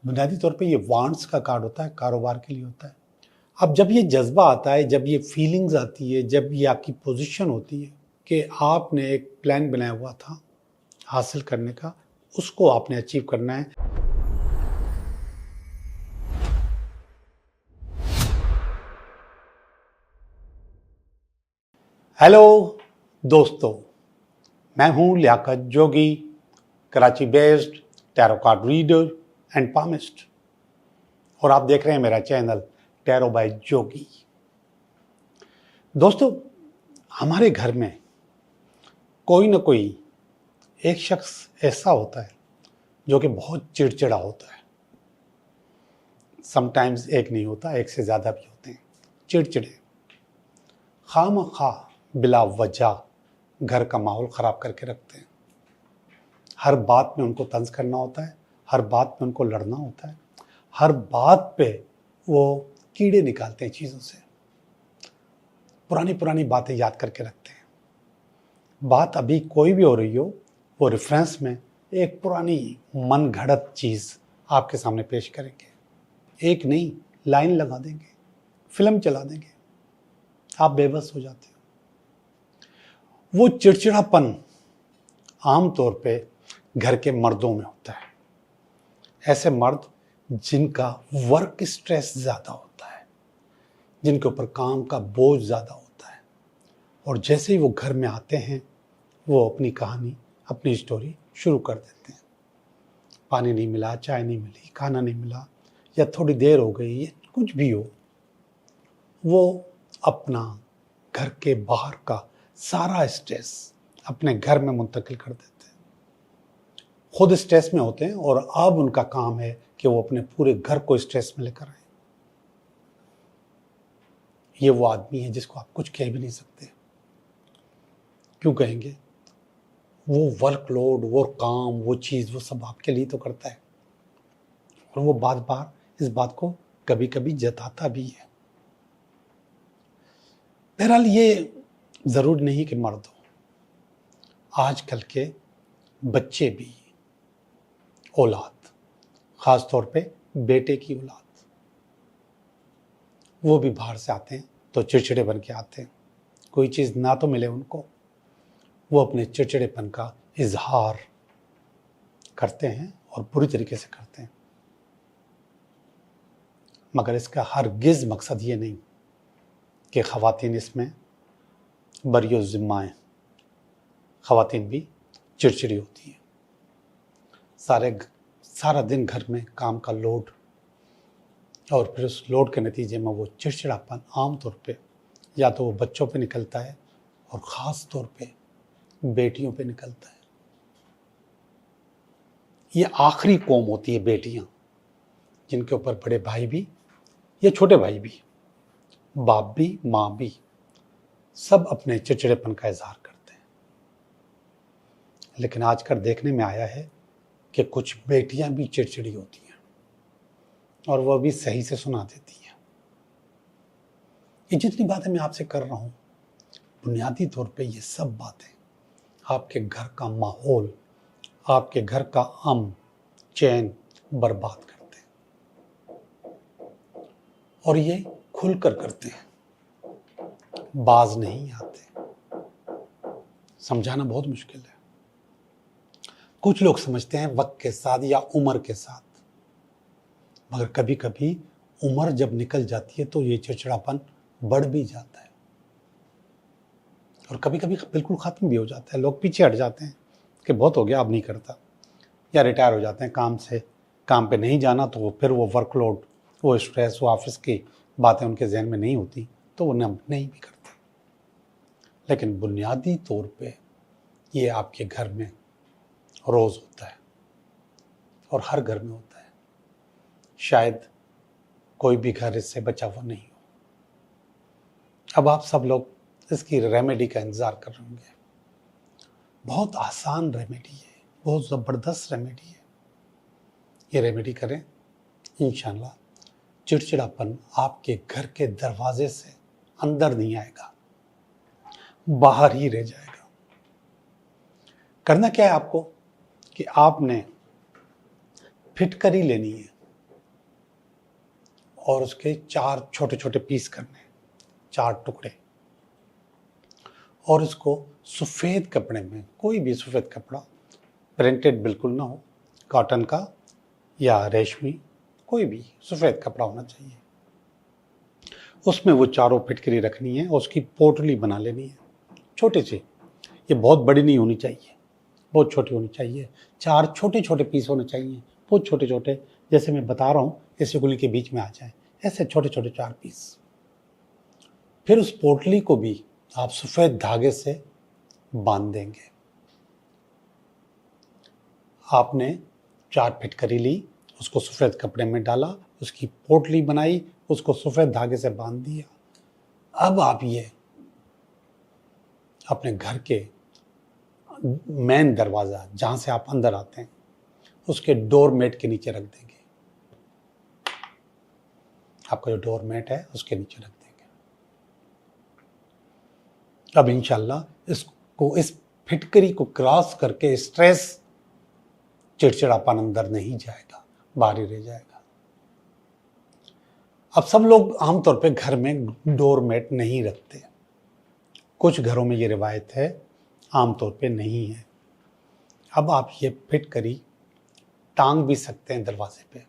बुनियादी तौर पे ये वांट्स का कार्ड होता है, कारोबार के लिए होता है। अब जब ये जज्बा आता है, जब ये फीलिंग्स आती है, जब ये आपकी पोजीशन होती है कि आपने एक प्लान बनाया हुआ था हासिल करने का, उसको आपने अचीव करना है। हेलो दोस्तों, मैं हूं Liaquat Jogi, Karachi based tarot card reader and palmist, और आप देख रहे हैं मेरा चैनल टैरो बाय जोगी। दोस्तों, हमारे घर में कोई ना कोई एक शख्स ऐसा होता है जो कि बहुत चिड़चिड़ा होता है। समटाइम्स एक नहीं होता, एक से ज़्यादा भी होते हैं चिड़चिड़े, खामखा बिला वजह घर का माहौल ख़राब करके रखते हैं। हर बात में उनको तंज करना होता है, हर बात में उनको लड़ना होता है, हर बात पे वो कीड़े निकालते हैं चीज़ों से, पुरानी पुरानी बातें याद करके रखते हैं। बात अभी कोई भी हो रही हो, वो रेफरेंस में एक पुरानी मन घड़त चीज़ आपके सामने पेश करेंगे। एक नहीं, लाइन लगा देंगे, फिल्म चला देंगे, आप बेबस हो जाते हो। वो चिड़चिड़ापन आमतौर पे घर के मर्दों में होता है। ऐसे मर्द जिनका वर्क स्ट्रेस ज़्यादा होता है, जिनके ऊपर काम का बोझ ज़्यादा होता है, और जैसे ही वो घर में आते हैं वो अपनी कहानी, अपनी स्टोरी शुरू कर देते हैं। पानी नहीं मिला, चाय नहीं मिली, खाना नहीं मिला, या थोड़ी देर हो गई, या कुछ भी हो, वो अपना घर के बाहर का सारा स्ट्रेस अपने घर में मुंतकिल कर देते हैं। खुद स्ट्रेस में होते हैं और अब उनका काम है कि वो अपने पूरे घर को स्ट्रेस में लेकर आए। ये वो आदमी है जिसको आप कुछ कह भी नहीं सकते। क्यों कहेंगे? वो वर्कलोड, वो काम, वो चीज़, वो सब आपके लिए तो करता है, और वो बार बार इस बात को कभी कभी जताता भी है। बहरहाल, ये ज़रूर नहीं कि मर्द हो, आजकल के बच्चे भी, औलाद, ख़ास तौर पे बेटे की औलाद, वो भी बाहर से आते हैं तो चिड़चिड़े बन के आते हैं। कोई चीज़ ना तो मिले उनको, वो अपने चिड़चिड़ेपन का इजहार करते हैं और बुरी तरीके से करते हैं। मगर इसका हरगिज़ मकसद ये नहीं कि ख़वातीन इसमें बरियो ज़िम्मा हैं। ख़वातीन भी चिड़चिड़ी होती हैं। सारा दिन घर में काम का लोड, और फिर उस लोड के नतीजे में वो चिड़चिड़ापन आम तौर पे या तो वो बच्चों पे निकलता है, और ख़ास तौर पे बेटियों पे निकलता है। ये आखिरी कौम होती है बेटियां, जिनके ऊपर बड़े भाई भी या छोटे भाई भी, बाप भी, माँ भी, सब अपने चिड़चिड़ेपन का इजहार करते हैं। लेकिन आजकल देखने में आया है कि कुछ बेटियां भी चिड़चिड़ी होती हैं, और वह भी सही से सुना देती हैं। ये जितनी बातें मैं आपसे कर रहा हूँ, बुनियादी तौर पे ये सब बातें आपके घर का माहौल, आपके घर का अमन चैन बर्बाद करते हैं, और ये खुलकर करते हैं, बाज नहीं आते। समझाना बहुत मुश्किल है। कुछ लोग समझते हैं वक्त के साथ या उम्र के साथ, मगर कभी कभी उम्र जब निकल जाती है तो ये चिड़चिड़ापन बढ़ भी जाता है, और कभी कभी बिल्कुल ख़त्म भी हो जाता है। लोग पीछे हट जाते हैं कि बहुत हो गया, अब नहीं करता, या रिटायर हो जाते हैं काम से, काम पे नहीं जाना, तो फिर वो वर्कलोड, वो स्ट्रेस, वो ऑफिस की बातें उनके जहन में नहीं होती, तो वो नहीं भी करते। लेकिन बुनियादी तौर पे ये आपके घर में रोज़ होता है, और हर घर में होता है। शायद कोई भी घर इससे बचा हुआ नहीं हो। अब आप सब लोग इसकी रेमेडी का इंतज़ार कर रहे होंगे। बहुत आसान रेमेडी है, बहुत ज़बरदस्त रेमेडी है। ये रेमेडी करें, इंशाल्लाह चिड़चिड़ापन आपके घर के दरवाजे से अंदर नहीं आएगा, बाहर ही रह जाएगा। करना क्या है आपको कि आपने फिटकरी लेनी है, और उसके 4 छोटे छोटे पीस करने, 4 टुकड़े, और इसको सफ़ेद कपड़े में, कोई भी सफ़ेद कपड़ा, प्रिंटेड बिल्कुल ना हो, कॉटन का या रेशमी, कोई भी सफ़ेद कपड़ा होना चाहिए। उसमें वो चारों फिटकरी रखनी है और उसकी पोटली बना लेनी है छोटे से। ये बहुत बड़ी नहीं होनी चाहिए, बहुत छोटी होनी चाहिए। 4 छोटे छोटे पीस होने चाहिए, बहुत छोटे छोटे, जैसे मैं बता रहा हूँ ऐसे उंगली के बीच में आ जाए, ऐसे छोटे छोटे 4 पीस। फिर उस पोटली को भी आप सफ़ेद धागे से बांध देंगे। आपने 4 फिटकरी ली, उसको सफ़ेद कपड़े में डाला, उसकी पोटली बनाई, उसको सफ़ेद धागे से बांध दिया। अब आप ये अपने घर के मेन दरवाज़ा, जहाँ से आप अंदर आते हैं, उसके डोरमेट के नीचे रख देंगे। आपका जो डोरमेट है उसके नीचे रख देंगे। अब इंशाल्लाह इसको, इस फिटकरी को क्रॉस करके स्ट्रेस, चिड़चिड़ापन अंदर नहीं जाएगा, बाहर ही रह जाएगा। अब सब लोग आमतौर पे घर में डोरमेट नहीं रखते, कुछ घरों में ये रिवायत है, आमतौर पे नहीं है। अब आप ये फिटकरी टांग भी सकते हैं दरवाजे पे,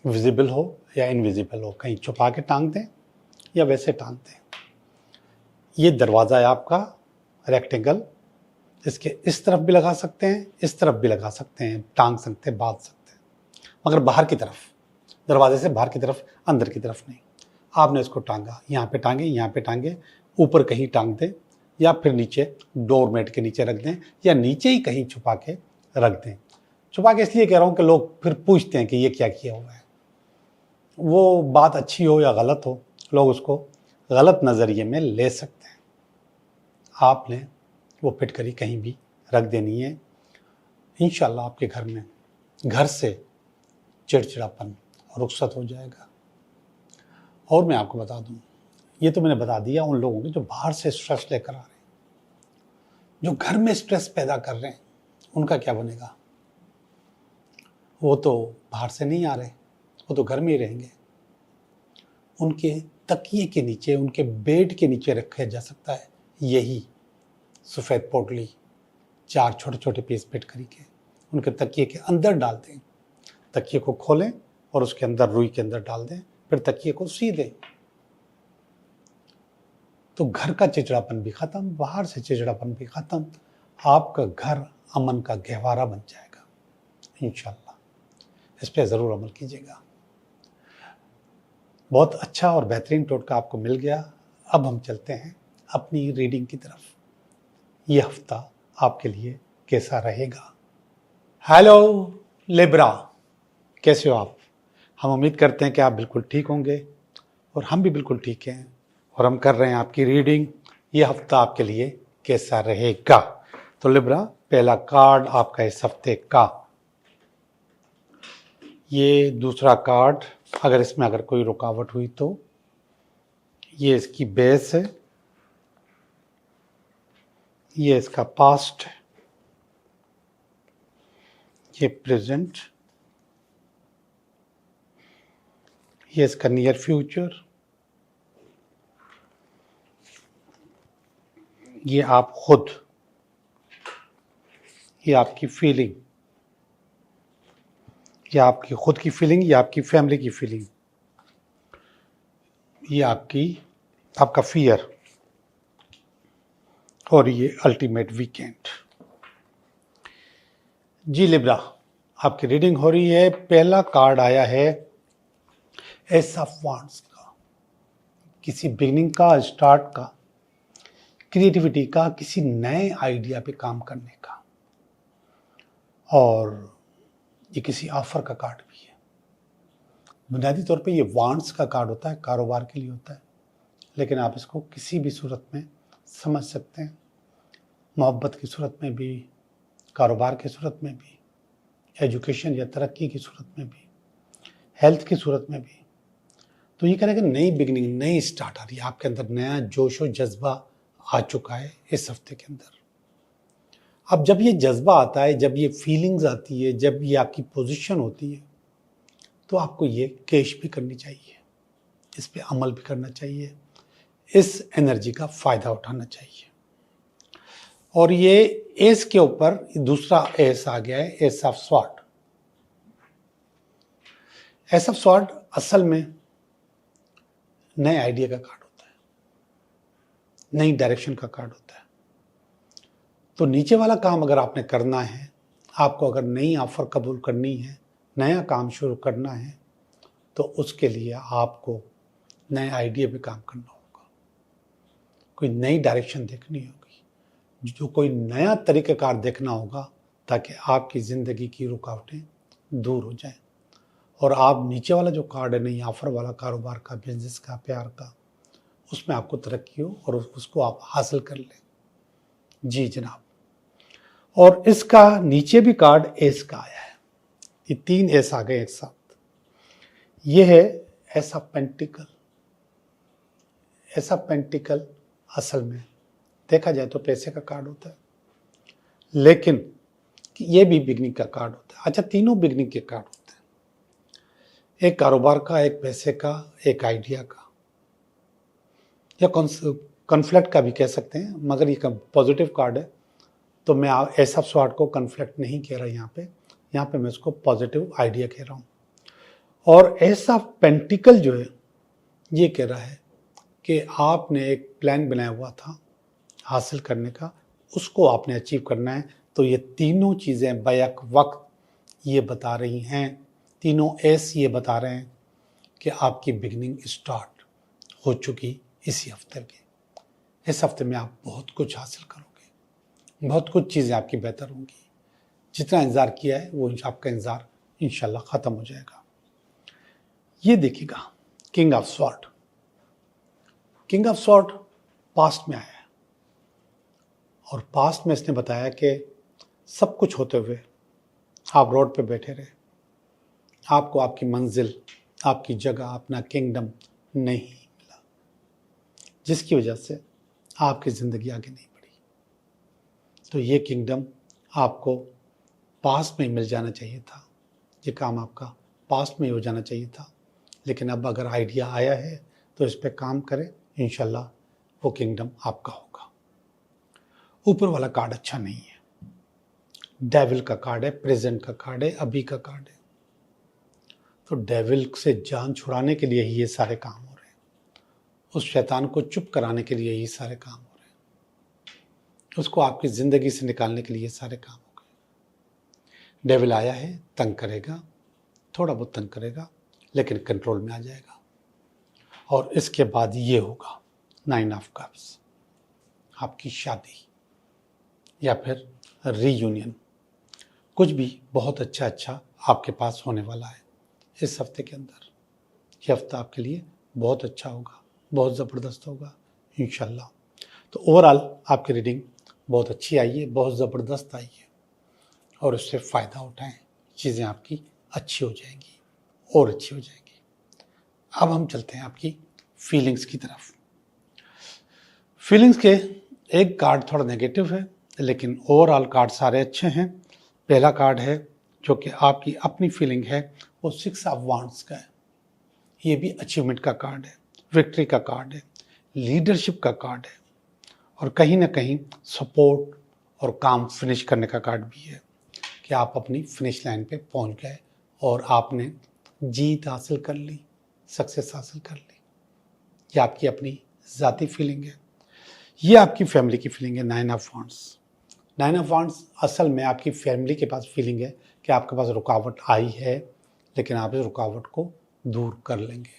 विजिबल हो या इनविजिबल हो, कहीं छुपा के टांग दें या वैसे टांग दें। ये दरवाज़ा है आपका रेक्टेंगल, इसके इस तरफ भी लगा सकते हैं, इस तरफ भी लगा सकते हैं, टांग सकते हैं, बांध सकते हैं, मगर बाहर की तरफ, दरवाजे से बाहर की तरफ, अंदर की तरफ नहीं। आपने इसको टांगा, यहाँ पे टांगे, यहाँ पे टांगे, ऊपर कहीं टांग दें या फिर नीचे डोरमेट के नीचे रख दें या नीचे ही कहीं छुपा के रख दें। छुपा के इसलिए कह रहा हूँ कि लोग फिर पूछते हैं कि ये क्या किया हुआ है। वो बात अच्छी हो या गलत हो, लोग उसको गलत नज़रिए में ले सकते हैं। आपने वो फिटकरी कहीं भी रख देनी है। इंशाल्लाह आपके घर में, घर से चिड़चिड़ापन रुखसत हो जाएगा। और मैं आपको बता दूं, ये तो मैंने बता दिया उन लोगों को जो बाहर से स्ट्रेस लेकर आ रहे हैं। जो घर में स्ट्रेस पैदा कर रहे हैं उनका क्या बनेगा? वो तो बाहर से नहीं आ रहे, वो तो घर में ही रहेंगे। उनके तकिए के नीचे, उनके बेड के नीचे रखा जा सकता है यही सफ़ेद पोटली, 4 छोटे छोटे पीस फिटकरी के, उनके तकिए के अंदर डाल दें। तकिए को खोलें और उसके अंदर, रुई के अंदर डाल दें, फिर तकिए को सी दें। तो घर का चिड़चिड़ापन भी खत्म, बाहर से चिड़चिड़ापन भी खत्म, आपका घर अमन का गहवारा बन जाएगा इंशाल्लाह। इस पर ज़रूर अमल कीजिएगा। बहुत अच्छा और बेहतरीन टोटका आपको मिल गया। अब हम चलते हैं अपनी रीडिंग की तरफ। ये हफ्ता आपके लिए कैसा रहेगा? हेलो लिब्रा, कैसे हो आप? हम उम्मीद करते हैं कि आप बिल्कुल ठीक होंगे और हम भी बिल्कुल ठीक हैं, और हम कर रहे हैं आपकी रीडिंग। ये हफ्ता आपके लिए कैसा रहेगा? तो लिब्रा, पहला कार्ड आपका इस हफ्ते का, ये दूसरा कार्ड, अगर इसमें अगर कोई रुकावट हुई तो ये इसकी बेस है, ये इसका पास्ट है, ये प्रेजेंट, ये इसका नियर फ्यूचर, ये आप खुद, ये आपकी फीलिंग, ये आपकी खुद की फीलिंग, ये आपकी फैमिली की फीलिंग, ये आपका फियर, और ये अल्टीमेट वीकेंड। जी लिब्रा, आपकी रीडिंग हो रही है। पहला कार्ड आया है एस ऑफ वांड्स का, किसी बिगिनिंग का, स्टार्ट का, क्रिएटिविटी का, किसी नए आइडिया पे काम करने का, और ये किसी ऑफर का कार्ड भी है। बुनियादी तौर पे ये वांड्स का कार्ड होता है, कारोबार के लिए होता है, लेकिन आप इसको किसी भी सूरत में समझ सकते हैं, मोहब्बत की सूरत में भी, कारोबार की सूरत में भी, एजुकेशन या तरक्की की सूरत में भी, हेल्थ की सूरत में भी। तो ये कह रहे हैं कि नई बिगिनिंग, नई स्टार्ट आ रही है आपके अंदर, नया जोश और जज्बा आ चुका है इस हफ्ते के अंदर। अब जब ये जज्बा आता है, जब ये फीलिंग्स आती है, जब ये आपकी पोजीशन होती है, तो आपको ये कैश भी करनी चाहिए, इस पे अमल भी करना चाहिए, इस एनर्जी का फ़ायदा उठाना चाहिए। और ये एस के ऊपर दूसरा एस आ गया है, S of sword. S of sword असल में नए आइडिया का कार्ड होता है, नई डायरेक्शन का कार्ड होता है। तो नीचे वाला काम अगर आपने करना है, आपको अगर नई ऑफर कबूल करनी है, नया काम शुरू करना है, तो उसके लिए आपको नए आइडिया पे काम करना होगा, कोई नई डायरेक्शन देखनी होगी, जो कोई नया तरीक़ाकार देखना होगा, ताकि आपकी ज़िंदगी की रुकावटें दूर हो जाएं और आप नीचे वाला जो कार्ड है, नई ऑफर वाला, कारोबार का, बिजनेस का, प्यार का, उसमें आपको तरक्की हो और उसको आप हासिल कर लें। जी जनाब। और इसका नीचे भी कार्ड एस का आया है, ये 3 एस आ गए एक साथ। ये है S of pentacle. S of pentacle असल में देखा जाए तो पैसे का कार्ड होता है, लेकिन ये भी बिगनिंग का कार्ड होता है। अच्छा, तीनों बिगनिंग के कार्ड होते हैं, एक कारोबार का, एक पैसे का, एक आइडिया का, या कॉन्फ्लिक्ट का भी कह सकते हैं, मगर ये पॉजिटिव कार्ड है, तो मैं एस ऑफ स्वॉर्ड को कॉन्फ्लिक्ट नहीं कह रहा यहाँ पे मैं इसको पॉजिटिव आइडिया कह रहा हूँ। और एस ऑफ पेंटिकल जो है, ये कह रहा है कि आपने एक प्लान बनाया हुआ था हासिल करने का, उसको आपने अचीव करना है। तो ये तीनों चीज़ें बैक वक्त ये बता रही हैं, तीनों एस ये बता रहे हैं कि आपकी बिगनिंग स्टार्ट हो चुकी इसी हफ्ते की। इस हफ्ते में आप बहुत कुछ हासिल करोगे, बहुत कुछ चीज़ें आपकी बेहतर होंगी। जितना इंतज़ार किया है वो आपका इंतज़ार इंशाल्लाह ख़त्म हो जाएगा। ये देखिएगा, king of sword. King of sword past में आया है और पास्ट में इसने बताया कि सब कुछ होते हुए आप रोड पे बैठे रहे, आपको आपकी मंजिल, आपकी जगह, अपना किंगडम नहीं मिला, जिसकी वजह से आपकी ज़िंदगी आगे नहीं बढ़ी। तो ये किंगडम आपको पास्ट में मिल जाना चाहिए था, ये काम आपका पास्ट में ही हो जाना चाहिए था। लेकिन अब अगर आइडिया आया है तो इस पर काम करें, इंशाल्लाह वो किंगडम आपका होगा। ऊपर वाला कार्ड अच्छा नहीं है, डेविल का कार्ड है, प्रेजेंट का कार्ड है, अभी का कार्ड है। तो डेविल से जान छुड़ाने के लिए ही ये सारे काम हो रहे हैं, उस शैतान को चुप कराने के लिए ये सारे काम हो रहे हैं, उसको आपकी ज़िंदगी से निकालने के लिए सारे काम हो गए। डेविल आया है, तंग करेगा, थोड़ा बहुत तंग करेगा, लेकिन कंट्रोल में आ जाएगा। और इसके बाद ये होगा 9 ऑफ कप्स, आपकी शादी या फिर रीयूनियन, कुछ भी बहुत अच्छा आपके पास होने वाला है इस हफ्ते के अंदर। ये हफ्ता आपके लिए बहुत अच्छा होगा, बहुत ज़बरदस्त होगा इंशाल्लाह। तो ओवरऑल आपकी रीडिंग बहुत अच्छी आई है, बहुत ज़बरदस्त आई है, और उससे फ़ायदा उठाएं, चीज़ें आपकी अच्छी हो जाएंगी और अच्छी हो जाएंगी। अब हम चलते हैं आपकी फीलिंग्स की तरफ। फीलिंग्स के एक कार्ड थोड़ा नेगेटिव है, लेकिन ओवरऑल कार्ड सारे अच्छे हैं। पहला कार्ड है जो कि आपकी अपनी फीलिंग है, वो 6 ऑफ वांड्स का है। ये भी अचीवमेंट का कार्ड है, विक्ट्री का कार्ड है, लीडरशिप का कार्ड है, और कहीं ना कहीं सपोर्ट और काम फिनिश करने का कार्ड भी है कि आप अपनी फिनिश लाइन पे पहुंच गए और आपने जीत हासिल कर ली, सक्सेस हासिल कर ली। ये आपकी अपनी ज़ाती फीलिंग है, ये आपकी फैमिली की फीलिंग है। 9 ऑफ वांड्स, 9 ऑफ वांड्स असल में आपकी फैमिली के पास फीलिंग है कि आपके पास रुकावट आई है, लेकिन आप इस रुकावट को दूर कर लेंगे,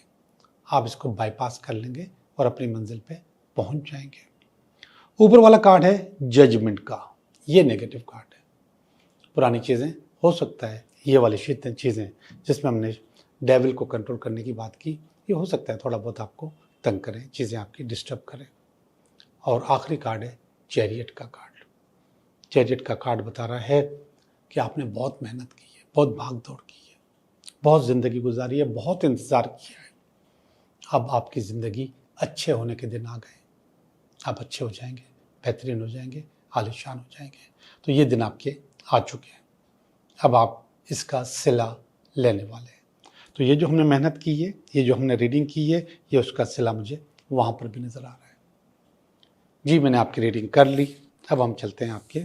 आप इसको बाईपास कर लेंगे और अपनी मंजिल पे पहुंच जाएंगे। ऊपर वाला कार्ड है जजमेंट का, ये नेगेटिव कार्ड है। पुरानी चीज़ें, हो सकता है ये वाली चीज़ें जिसमें हमने डेविल को कंट्रोल करने की बात की, ये हो सकता है थोड़ा बहुत आपको तंग करें, चीज़ें आपकी डिस्टर्ब करें। और आखिरी कार्ड है चैरियट का कार्ड। चैरियट का कार्ड बता रहा है कि आपने बहुत मेहनत की है, बहुत भाग दौड़ की है, बहुत ज़िंदगी गुजारी है, बहुत इंतज़ार किया है। अब आपकी ज़िंदगी अच्छे होने के दिन आ गए, आप अच्छे हो जाएंगे, बेहतरीन हो जाएंगे, आलीशान हो जाएंगे। तो ये दिन आपके आ चुके हैं, अब आप इसका सिला लेने वाले हैं। तो ये जो हमने मेहनत की है, ये जो हमने रीडिंग की है, ये उसका सिला मुझे वहाँ पर भी नज़र आ रहा है। जी, मैंने आपकी रीडिंग कर ली। अब हम चलते हैं आपके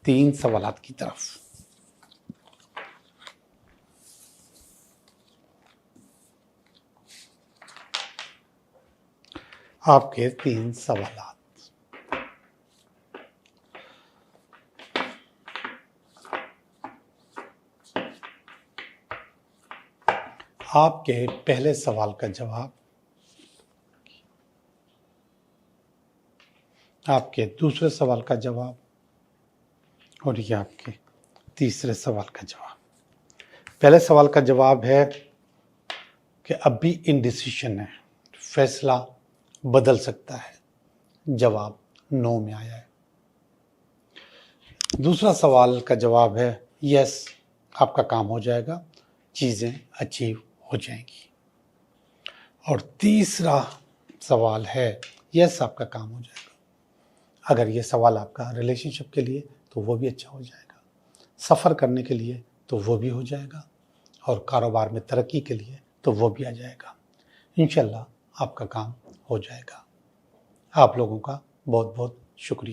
3 सवालात की तरफ। आपके 3 सवालात। आपके पहले सवाल का जवाब, आपके दूसरे सवाल का जवाब और ये आपके तीसरे सवाल का जवाब। पहले सवाल का जवाब है कि अभी इनडिसीजन है, फैसला बदल सकता है। जवाब नो में आया है। दूसरा सवाल का जवाब है यस, आपका काम हो जाएगा, चीज़ें अचीव हो जाएंगी। और तीसरा सवाल है यस, आपका काम हो जाएगा। अगर ये सवाल आपका रिलेशनशिप के लिए तो वो भी अच्छा हो जाएगा, सफ़र करने के लिए तो वो भी हो जाएगा, और कारोबार में तरक्की के लिए तो वो भी आ जाएगा। इंशाल्लाह आपका काम हो जाएगा। आप लोगों का बहुत बहुत शुक्रिया।